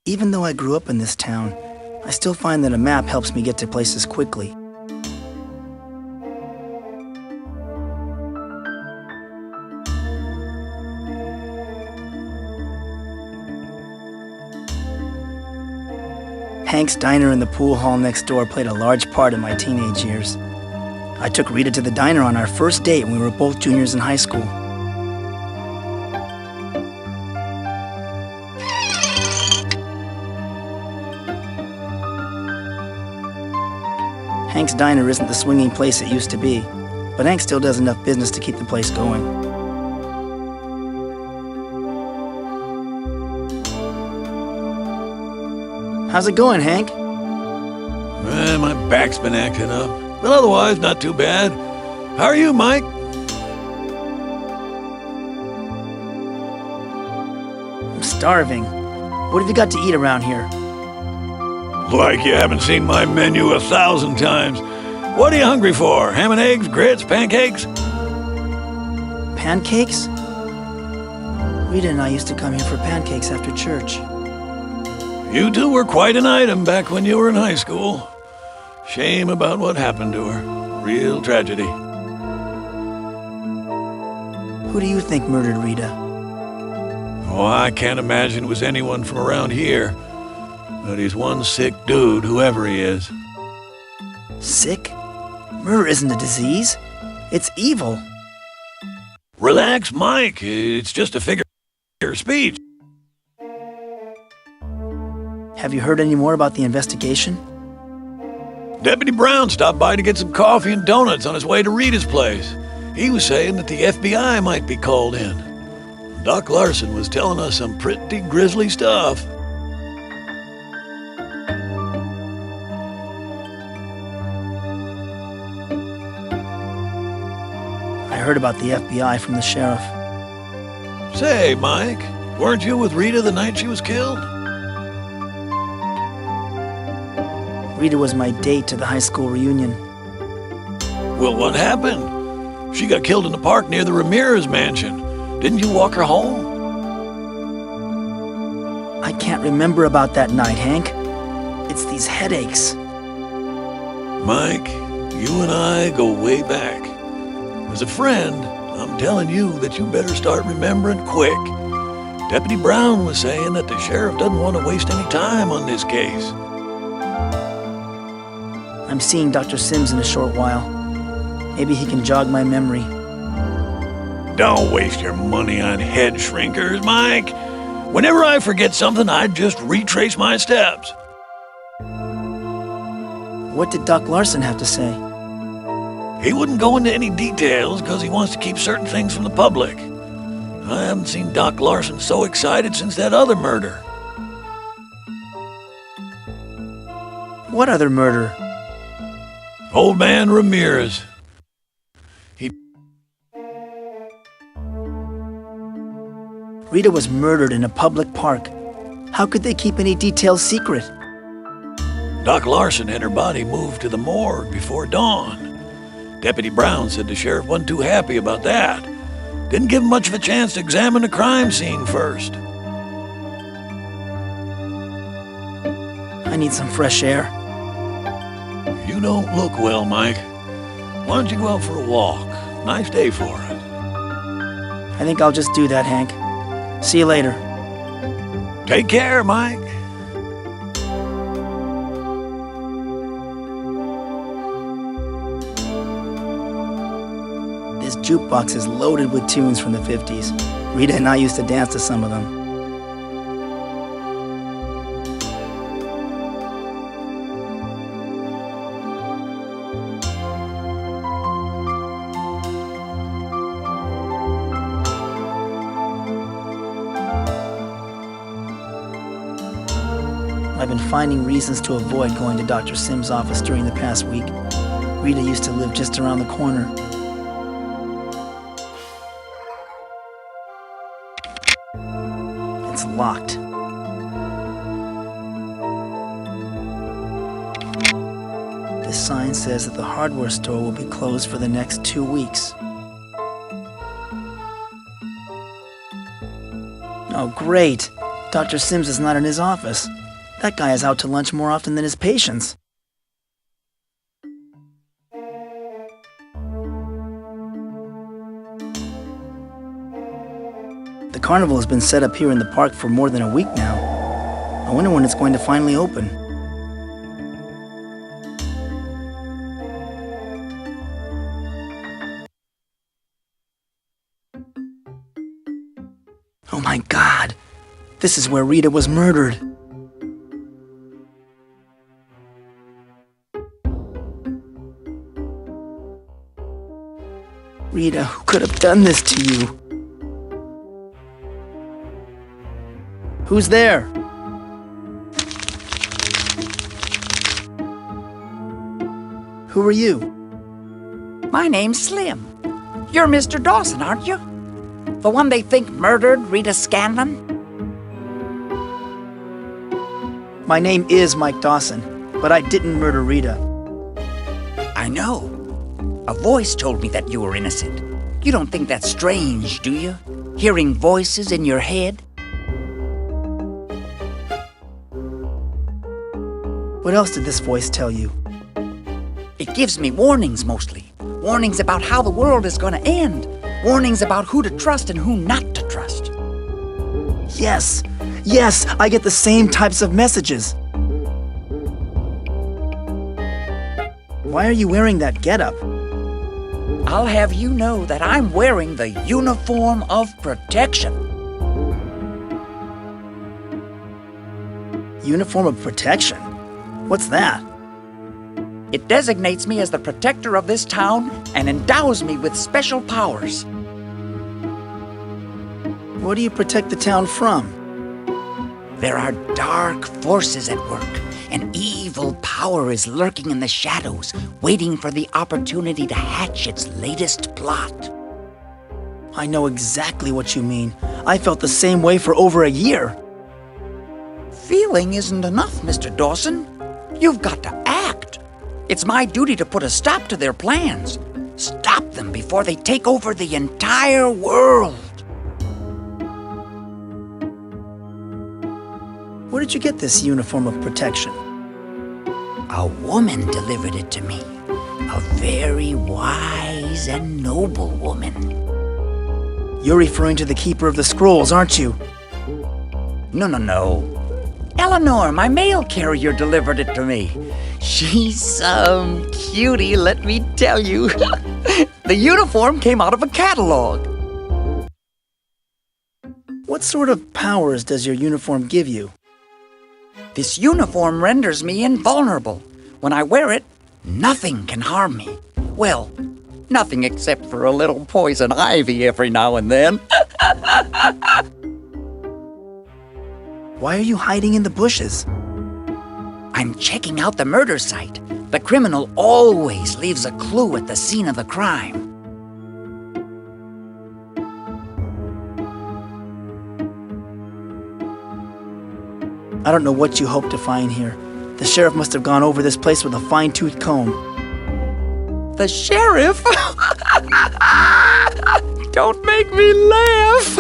Even though I grew up in this town, I still find that a map helps me get to places quickly. Hank's diner in the pool hall next door played a large part in my teenage years. I took Rita to the diner on our first date when we were both juniors in high school. Hank's diner isn't the swinging place it used to be, but Hank still does enough business to keep the place going. How's it going, Hank? My back's been acting up, but otherwise not too bad. How are you, Mike? I'm starving. What have you got to eat around here? Like you haven't seen my menu 1,000 times. What are you hungry for? Ham and eggs, grits, pancakes? Pancakes? Rita and I used to come here for pancakes after church. You two were quite an item back when you were in high school. Shame about what happened to her. Real tragedy. Who do you think murdered Rita? Oh, I can't imagine it was anyone from around here. But he's one sick dude, whoever he is. Sick? Murder isn't a disease. It's evil. Relax, Mike. It's just a figure of speech. Have you heard any more about the investigation? Deputy Brown stopped by to get some coffee and donuts on his way to Rita's place. He was saying that the FBI might be called in. Doc Larson was telling us some pretty grisly stuff. I heard about the FBI from the sheriff. Say, Mike, weren't you with Rita the night she was killed? Rita was my date to the high school reunion. Well, what happened? She got killed in the park near the Ramirez mansion. Didn't you walk her home? I can't remember about that night, Hank. It's these headaches. Mike, you and I go way back. As a friend, I'm telling you that you better start remembering quick. Deputy Brown was saying that the sheriff doesn't want to waste any time on this case. I'm seeing Dr. Sims in a short while. Maybe he can jog my memory. Don't waste your money on head shrinkers, Mike. Whenever I forget something, I just retrace my steps. What did Doc Larson have to say? He wouldn't go into any details because he wants to keep certain things from the public. I haven't seen Doc Larson so excited since that other murder. What other murder? Old man Ramirez. Rita was murdered in a public park. How could they keep any details secret? Doc Larson had her body moved to the morgue before dawn. Deputy Brown said the sheriff wasn't too happy about that. Didn't give him much of a chance to examine the crime scene first. I need some fresh air. You don't look well, Mike. Why don't you go out for a walk? Nice day for it. I think I'll just do that, Hank. See you later. Take care, Mike. This jukebox is loaded with tunes from the 50s. Rita and I used to dance to some of them. I've been finding reasons to avoid going to Dr. Sims' office during the past week. Rita used to live just around the corner. It's locked. This sign says that the hardware store will be closed for the next 2 weeks. Oh, great! Dr. Sims is not in his office. That guy is out to lunch more often than his patients. The carnival has been set up here in the park for more than a week now. I wonder when it's going to finally open. Oh my God! This is where Rita was murdered. Rita, who could have done this to you? Who's there? Who are you? My name's Slim. You're Mr. Dawson, aren't you? The one they think murdered Rita Scanlon? My name is Mike Dawson, but I didn't murder Rita. I know. A voice told me that you were innocent. You don't think that's strange, do you? Hearing voices in your head? What else did this voice tell you? It gives me warnings, mostly. Warnings about how the world is going to end. Warnings about who to trust and who not to trust. Yes! Yes! I get the same types of messages. Why are you wearing that getup? I'll have you know that I'm wearing the uniform of protection. Uniform of protection? What's that? It designates me as the protector of this town and endows me with special powers. What do you protect the town from? There are dark forces at work. An evil power is lurking in the shadows, waiting for the opportunity to hatch its latest plot. I know exactly what you mean. I felt the same way for over a year. Feeling isn't enough, Mr. Dawson. You've got to act. It's my duty to put a stop to their plans. Stop them before they take over the entire world. Where did you get this uniform of protection? A woman delivered it to me. A very wise and noble woman. You're referring to the Keeper of the Scrolls, aren't you? No. Eleanor, my mail carrier, delivered it to me. She's some cutie, let me tell you. The uniform came out of a catalog. What sort of powers does your uniform give you? This uniform renders me invulnerable. When I wear it, nothing can harm me. Well, nothing except for a little poison ivy every now and then. Why are you hiding in the bushes? I'm checking out the murder site. The criminal always leaves a clue at the scene of the crime. I don't know what you hope to find here. The sheriff must have gone over this place with a fine-tooth comb. The sheriff? Don't make me laugh.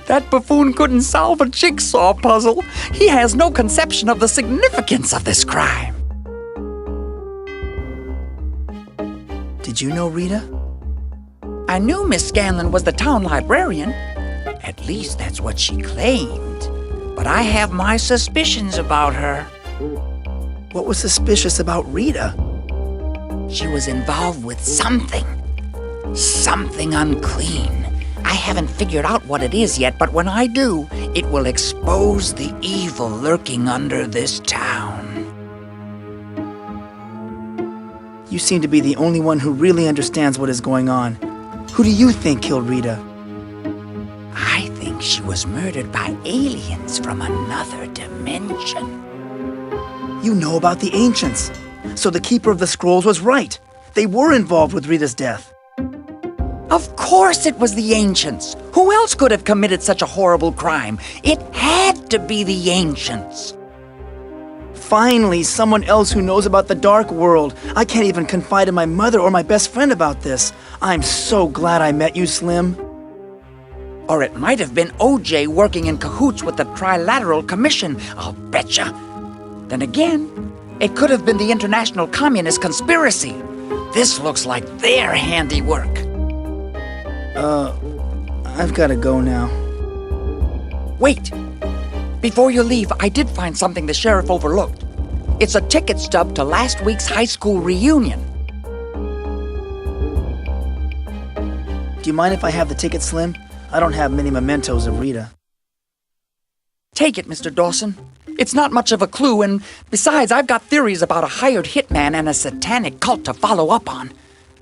That buffoon couldn't solve a jigsaw puzzle. He has no conception of the significance of this crime. Did you know Rita? I knew Miss Scanlon was the town librarian. At least that's what she claimed. But I have my suspicions about her. What was suspicious about Rita? She was involved with something. Something unclean. I haven't figured out what it is yet, but when I do, it will expose the evil lurking under this town. You seem to be the only one who really understands what is going on. Who do you think killed Rita? I think she was murdered by aliens from another dimension. You know about the ancients. So the Keeper of the Scrolls was right. They were involved with Rita's death. Of course it was the ancients. Who else could have committed such a horrible crime? It had to be the ancients. Finally, someone else who knows about the dark world. I can't even confide in my mother or my best friend about this. I'm so glad I met you, Slim. Or it might have been OJ working in cahoots with the Trilateral Commission, I'll betcha. Then again, it could have been the International Communist Conspiracy. This looks like their handiwork. I've got to go now. Wait. Before you leave, I did find something the sheriff overlooked. It's a ticket stub to last week's high school reunion. Do you mind if I have the ticket, Slim? I don't have many mementos of Rita. Take it, Mr. Dawson. It's not much of a clue, and besides, I've got theories about a hired hitman and a satanic cult to follow up on.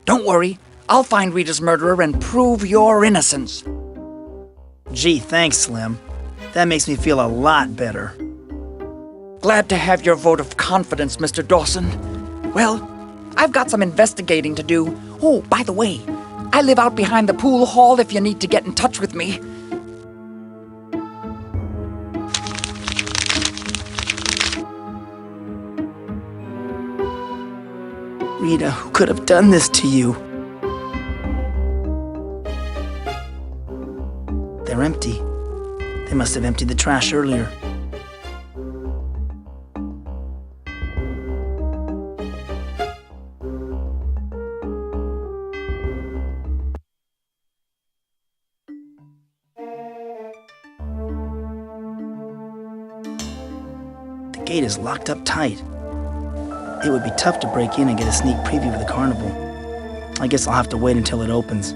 Don't worry, I'll find Rita's murderer and prove your innocence. Gee, thanks, Slim. That makes me feel a lot better. Glad to have your vote of confidence, Mr. Dawson. Well, I've got some investigating to do. Oh, by the way, I live out behind the pool hall if you need to get in touch with me. Rita, who could have done this to you? They're empty. They must have emptied the trash earlier. The gate is locked up tight. It would be tough to break in and get a sneak preview of the carnival. I guess I'll have to wait until it opens.